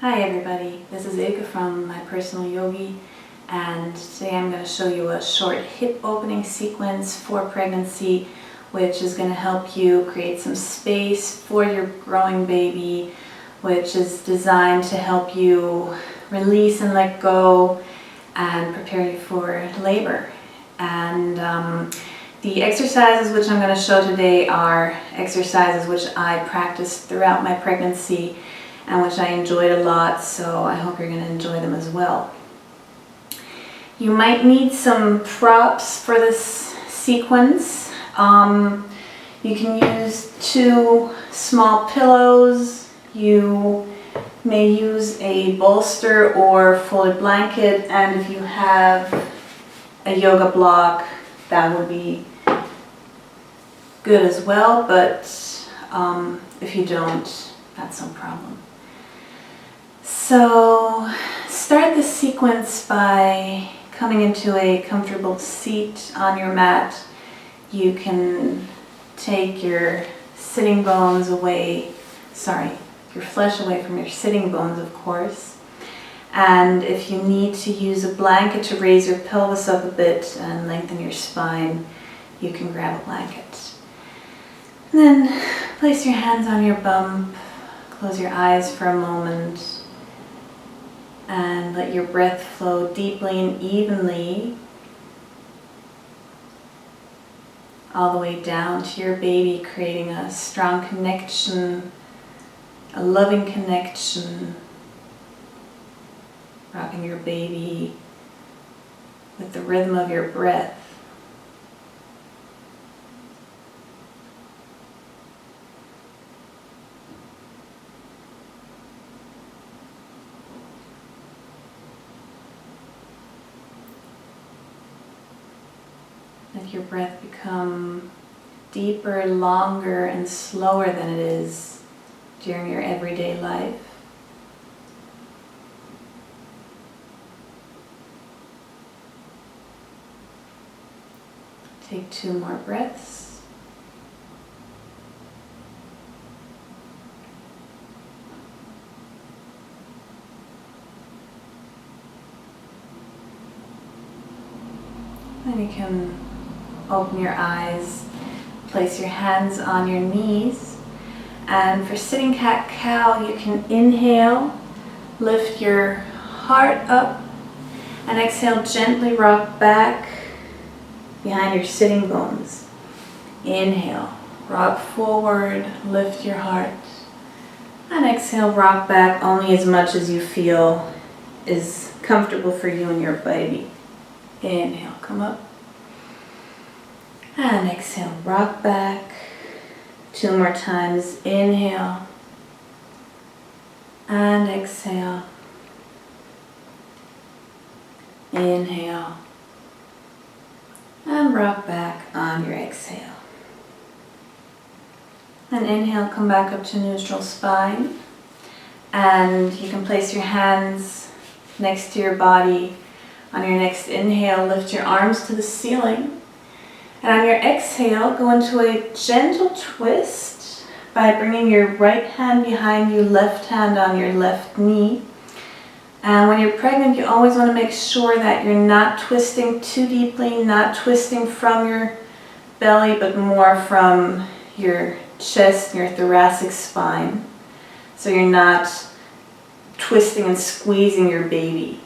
Hi everybody, this is Ilke from MyPersonalYogi, and today I'm going to show you a short hip opening sequence for pregnancy, which is going to help you create some space for your growing baby, which is designed to help you release and let go and prepare you for labor. And the exercises which I'm going to show today are exercises which I practiced throughout my pregnancy and which I enjoyed a lot, so I hope you're going to enjoy them as well. You might need some props for this sequence. You can use 2 small pillows. You may use a bolster or folded blanket, and if you have a yoga block, that would be good as well, but if you don't, that's no problem. So start the sequence by coming into a comfortable seat on your mat. You can take your sitting bones away, your flesh away from your sitting bones, of course. And if you need to use a blanket to raise your pelvis up a bit and lengthen your spine, you can grab a blanket. And then place your hands on your bum, close your eyes for a moment, and let your breath flow deeply and evenly all the way down to your baby, creating a strong connection, a loving connection, rocking your baby with the rhythm of your breath. Let your breath become deeper, longer, and slower than it is during your everyday life. Take 2 more breaths. Then you can open your eyes, place your hands on your knees, and for sitting cat-cow, you can inhale, lift your heart up, and exhale, gently rock back behind your sitting bones. Inhale, rock forward, lift your heart, and exhale, rock back only as much as you feel is comfortable for you and your baby. Inhale, come up. And exhale, rock back. 2 more times. Inhale. And exhale. Inhale. And rock back on your exhale. And inhale, come back up to neutral spine. And you can place your hands next to your body. On your next inhale, lift your arms to the ceiling. And on your exhale, go into a gentle twist by bringing your right hand behind you, left hand on your left knee. And when you're pregnant, you always want to make sure that you're not twisting too deeply, not twisting from your belly, but more from your chest, your thoracic spine. So you're not twisting and squeezing your baby.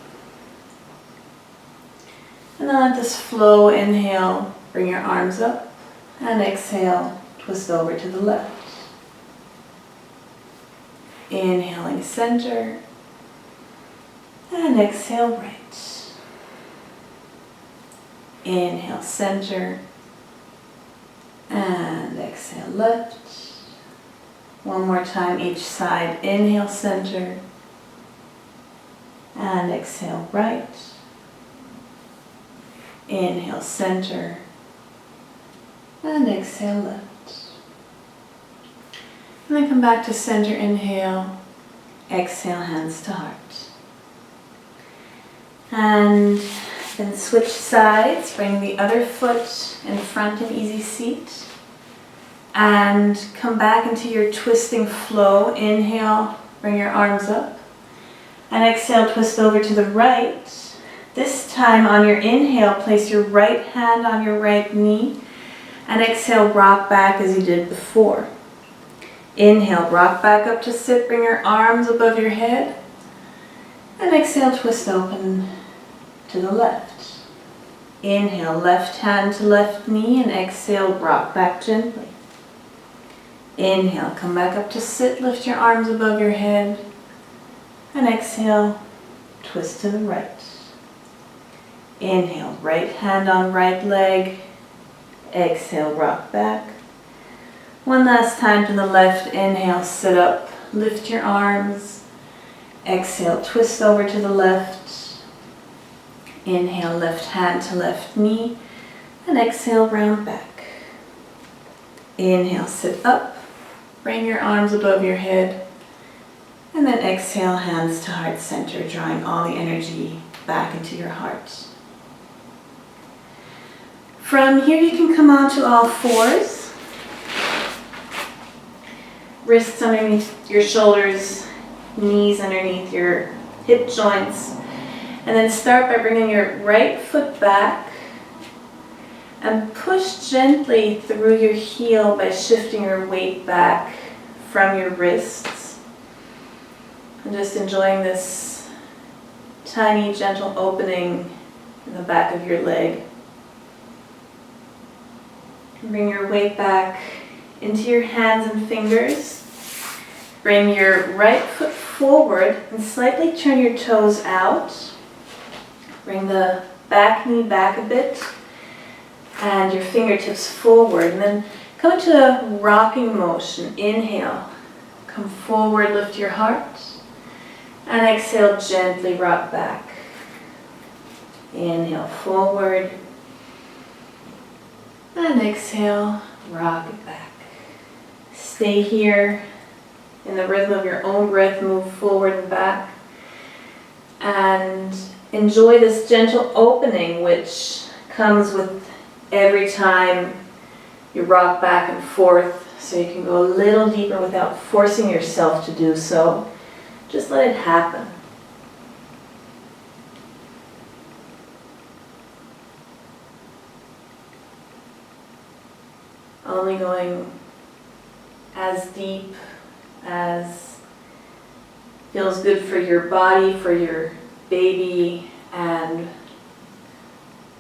And then let this flow. Inhale. Bring your arms up, and exhale, twist over to the left. Inhaling center, and exhale right. Inhale center, and exhale left. One more time each side. Inhale center, and exhale right. Inhale center, and exhale left. And then come back to center, inhale, exhale, hands to heart. And then switch sides, bring the other foot in front in easy seat. And come back into your twisting flow. Inhale, bring your arms up. And exhale, twist over to the right. This time on your inhale, place your right hand on your right knee. And exhale, rock back as you did before. Inhale, rock back up to sit, bring your arms above your head. And exhale, twist open to the left. Inhale, left hand to left knee, and exhale, rock back gently. Inhale, come back up to sit, lift your arms above your head. And exhale, twist to the right. Inhale, right hand on right leg. Exhale, rock back. One last time to the left. Inhale, sit up, lift your arms. Exhale, twist over to the left. Inhale, left hand to left knee. And exhale, round back. Inhale, sit up. Bring your arms above your head. And then exhale, hands to heart center, drawing all the energy back into your heart. From here you can come onto all fours. Wrists underneath your shoulders, knees underneath your hip joints. And then start by bringing your right foot back and push gently through your heel by shifting your weight back from your wrists. And just enjoying this tiny, gentle opening in the back of your leg. Bring your weight back into your hands and fingers. Bring your right foot forward and slightly turn your toes out. Bring the back knee back a bit and your fingertips forward. And then come into a rocking motion. Inhale, come forward, lift your heart. And exhale, gently rock back. Inhale, forward. And exhale, rock it back. Stay here in the rhythm of your own breath, move forward and back. And enjoy this gentle opening which comes with every time you rock back and forth, so you can go a little deeper without forcing yourself to do so. Just let it happen. Only going as deep as feels good for your body, for your baby, and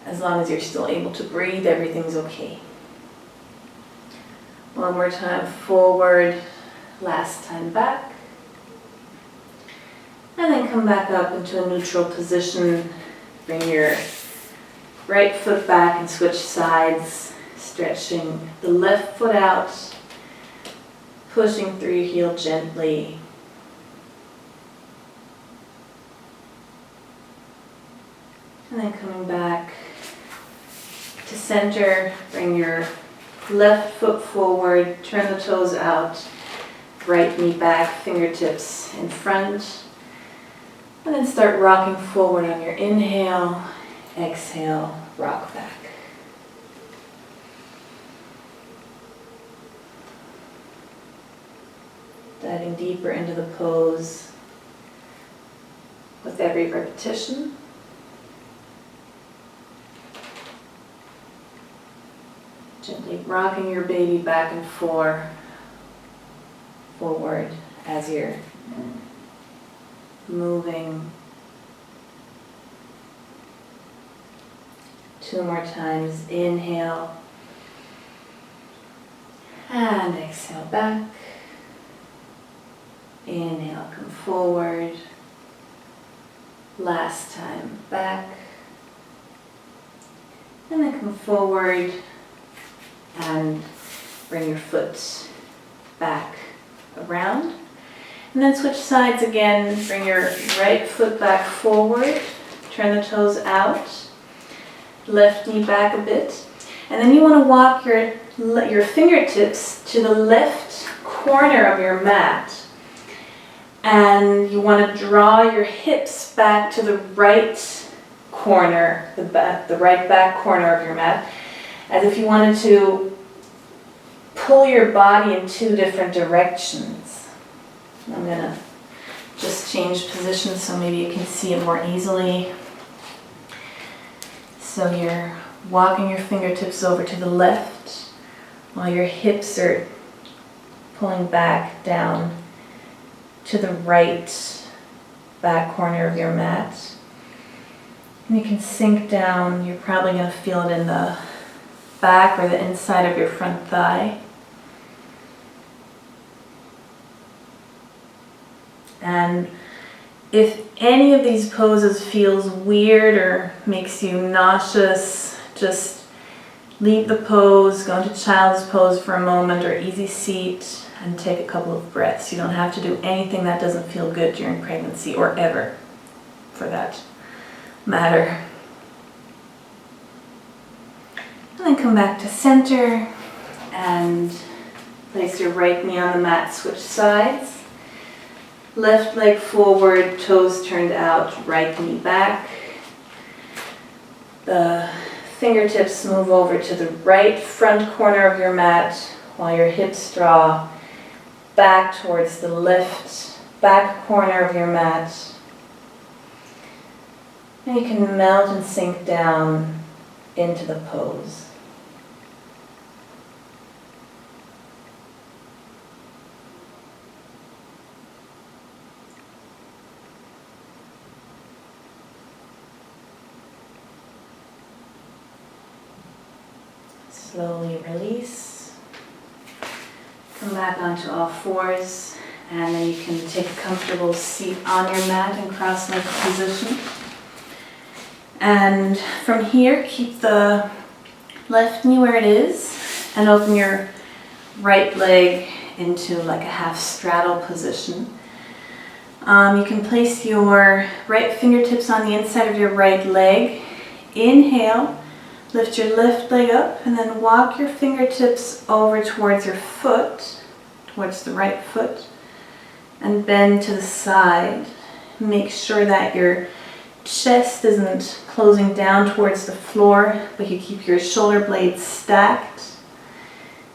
as long as you're still able to breathe, everything's okay. One more time forward, last time back. And then come back up into a neutral position. Bring your right foot back and switch sides. Stretching the left foot out, pushing through your heel gently. And then coming back to center, bring your left foot forward, turn the toes out, right knee back, fingertips in front. And then start rocking forward on your inhale, exhale, rock back. Diving deeper into the pose with every repetition. Gently rocking your baby back and forward as you're moving. 2 more times. Inhale and exhale back. Inhale, come forward. Last time, back. And then come forward and bring your foot back around. And then switch sides again. Bring your right foot back forward. Turn the toes out. Left knee back a bit. And then you want to walk your fingertips to the left corner of your mat. And you want to draw your hips back to the right corner, the right back corner of your mat, as if you wanted to pull your body in 2 different directions. I'm going to just change position so maybe you can see it more easily. So you're walking your fingertips over to the left while your hips are pulling back down to the right back corner of your mat. And you can sink down. You're probably going to feel it in the back or the inside of your front thigh. And if any of these poses feels weird or makes you nauseous, just leave the pose, go into child's pose for a moment or easy seat and take a couple of breaths. You don't have to do anything that doesn't feel good during pregnancy or ever, for that matter. And then come back to center and place your right knee on the mat, switch sides. Left leg forward, toes turned out, right knee back. The fingertips move over to the right front corner of your mat while your hips draw back towards the left back corner of your mat. And you can melt and sink down into the pose. Slowly release. Come back onto all fours, and then you can take a comfortable seat on your mat in cross-legged position. And from here, keep the left knee where it is and open your right leg into like a half straddle position. You can place your right fingertips on the inside of your right leg. Inhale. Lift your left leg up and then walk your fingertips over towards your foot, towards the right foot, and bend to the side. Make sure that your chest isn't closing down towards the floor, but you keep your shoulder blades stacked.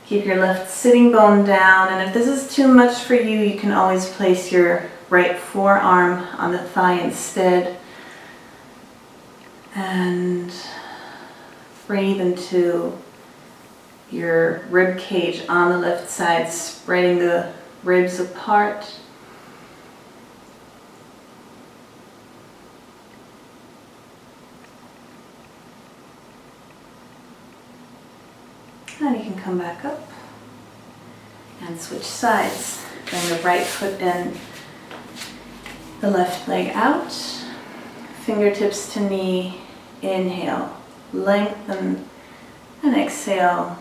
Keep your left sitting bone down, and if this is too much for you, you can always place your right forearm on the thigh instead. And breathe into your rib cage on the left side, spreading the ribs apart. And you can come back up and switch sides. Bring the right foot in, the left leg out, fingertips to knee, inhale. Lengthen and exhale,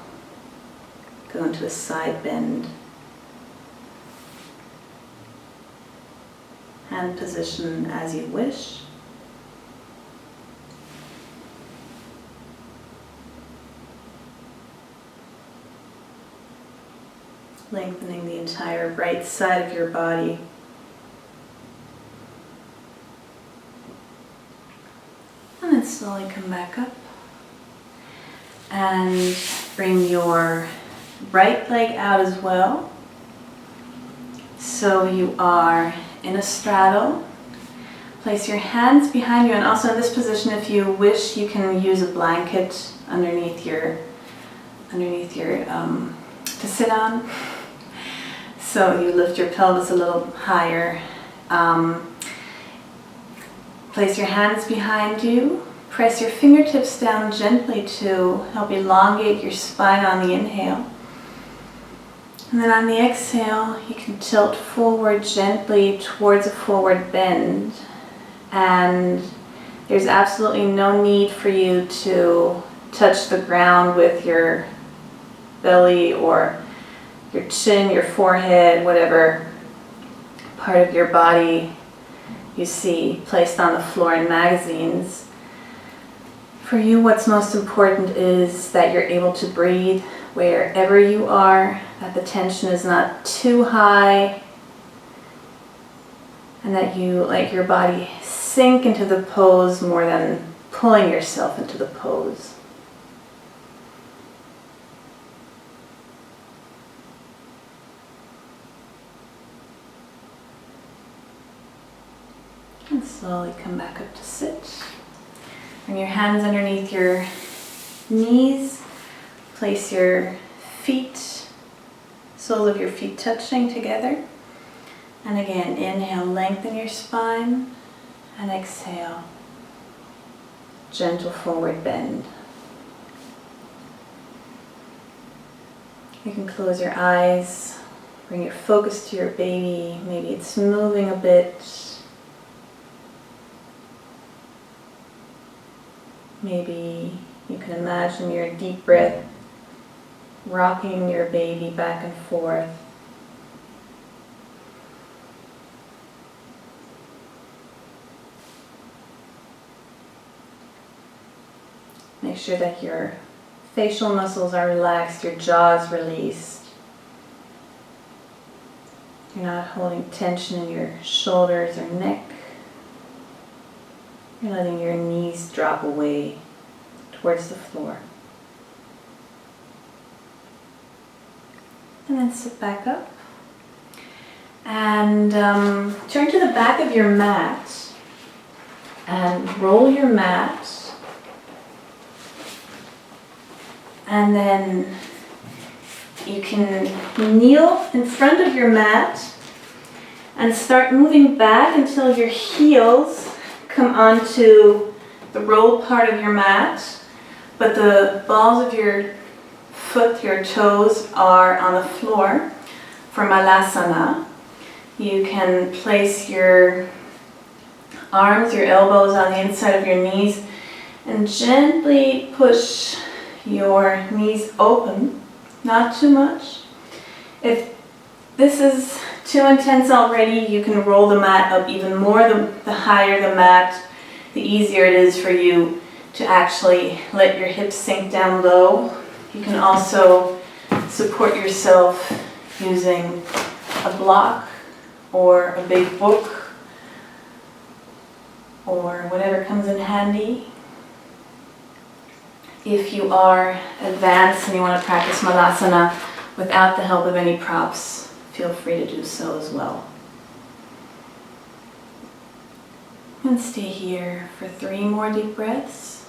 go into a side bend. Hand position as you wish. Lengthening the entire right side of your body. And then slowly come back up. And bring your right leg out as well. So you are in a straddle. Place your hands behind you, and also in this position, if you wish, you can use a blanket underneath your to sit on. So you lift your pelvis a little higher. Place your hands behind you. Press your fingertips down gently to help elongate your spine on the inhale. And then on the exhale, you can tilt forward gently towards a forward bend. And there's absolutely no need for you to touch the ground with your belly or your chin, your forehead, whatever part of your body you see placed on the floor in magazines. For you, what's most important is that you're able to breathe wherever you are, that the tension is not too high, and that you let your body sink into the pose more than pulling yourself into the pose. Slowly come back up to sit. Bring your hands underneath your knees. Place your feet, soles of your feet touching together. And again, inhale, lengthen your spine. And exhale, gentle forward bend. You can close your eyes. Bring your focus to your baby. Maybe it's moving a bit. Maybe you can imagine your deep breath rocking your baby back and forth. Make sure that your facial muscles are relaxed, your jaw is released. You're not holding tension in your shoulders or neck. You're letting your knees drop away towards the floor. And then sit back up. And turn to the back of your mat. And roll your mat. And then you can kneel in front of your mat and start moving back until your heels come onto the roll part of your mat, but the balls of your foot, your toes, are on the floor for Malasana. You can place your arms, your elbows on the inside of your knees and gently push your knees open, not too much. If this is too intense already, you can roll the mat up even more. The higher the mat, the easier it is for you to actually let your hips sink down low. You can also support yourself using a block or a big book or whatever comes in handy. If you are advanced and you want to practice Malasana without the help of any props, feel free to do so as well. And stay here for 3 more deep breaths.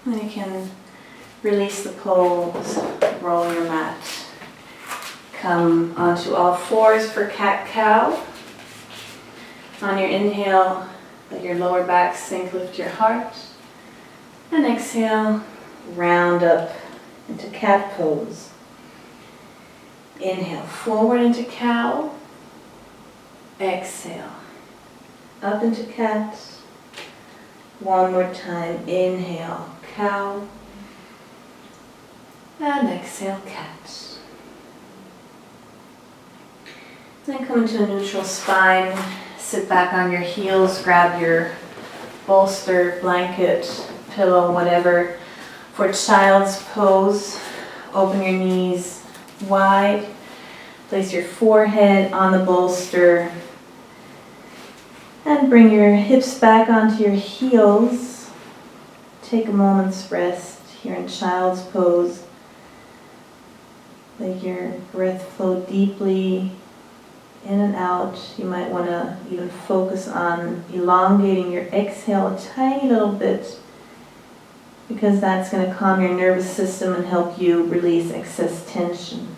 And you can release the poles, roll your mat. Come onto all fours for cat-cow. On your inhale, let your lower back sink, lift your heart. And exhale, round up into cat pose. Inhale, forward into cow. Exhale, up into cat. One more time, inhale, cow. And exhale, cat. Then come into a neutral spine. Sit back on your heels, grab your bolster, blanket, pillow, whatever. For child's pose, open your knees wide. Place your forehead on the bolster. And bring your hips back onto your heels. Take a moment's rest here in child's pose. Let your breath flow deeply in and out. You might want to even focus on elongating your exhale a tiny little bit, because that's going to calm your nervous system and help you release excess tension.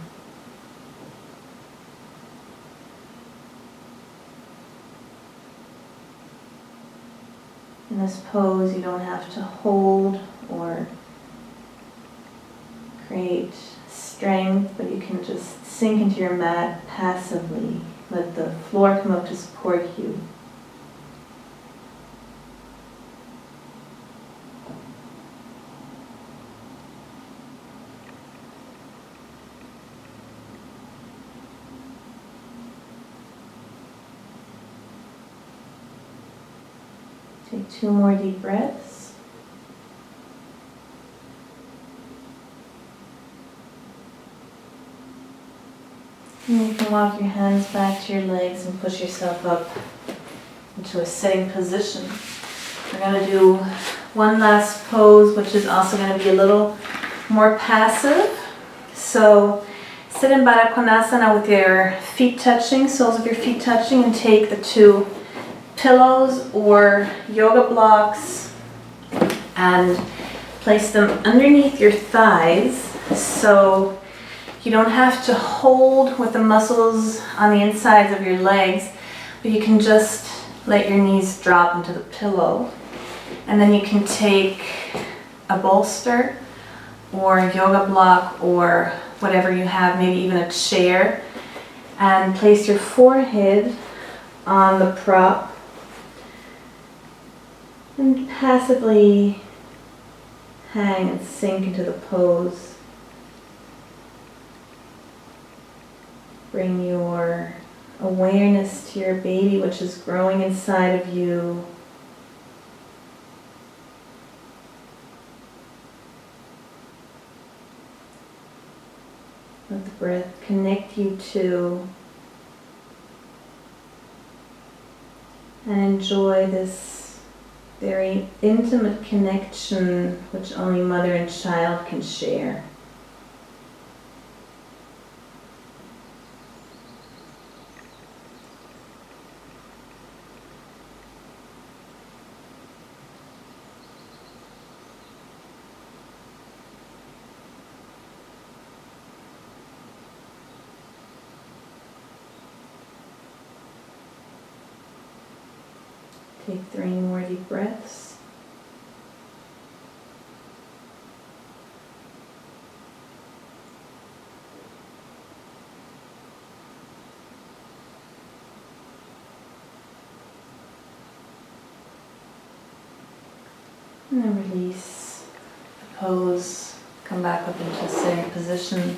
In this pose, you don't have to hold or create strength, but you can just sink into your mat passively. Let the floor come up to support you. Take 2 more deep breaths. And you can walk your hands back to your legs and push yourself up into a sitting position. We're going to do one last pose, which is also going to be a little more passive. So sit in Baddha Konasana with your feet touching, soles of your feet touching, and take the 2 pillows or yoga blocks and place them underneath your thighs, so you don't have to hold with the muscles on the insides of your legs, but you can just let your knees drop into the pillow. And then you can take a bolster or a yoga block or whatever you have, maybe even a chair, and place your forehead on the prop and passively hang and sink into the pose. Bring your awareness to your baby, which is growing inside of you. Let the breath connect you to and enjoy this very intimate connection which only mother and child can share. Take 3 more deep breaths. And then release the pose. Come back up into a sitting position.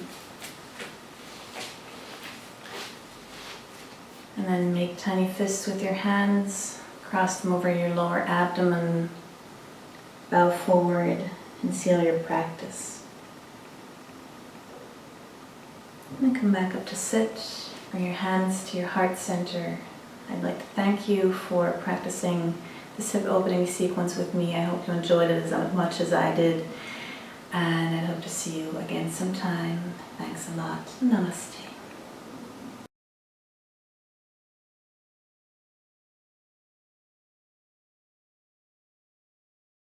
And then make tiny fists with your hands. Cross them over your lower abdomen, bow forward, and seal your practice. And then come back up to sit, bring your hands to your heart center. I'd like to thank you for practicing this hip opening sequence with me. I hope you enjoyed it as much as I did, and I hope to see you again sometime. Thanks a lot. Namaste.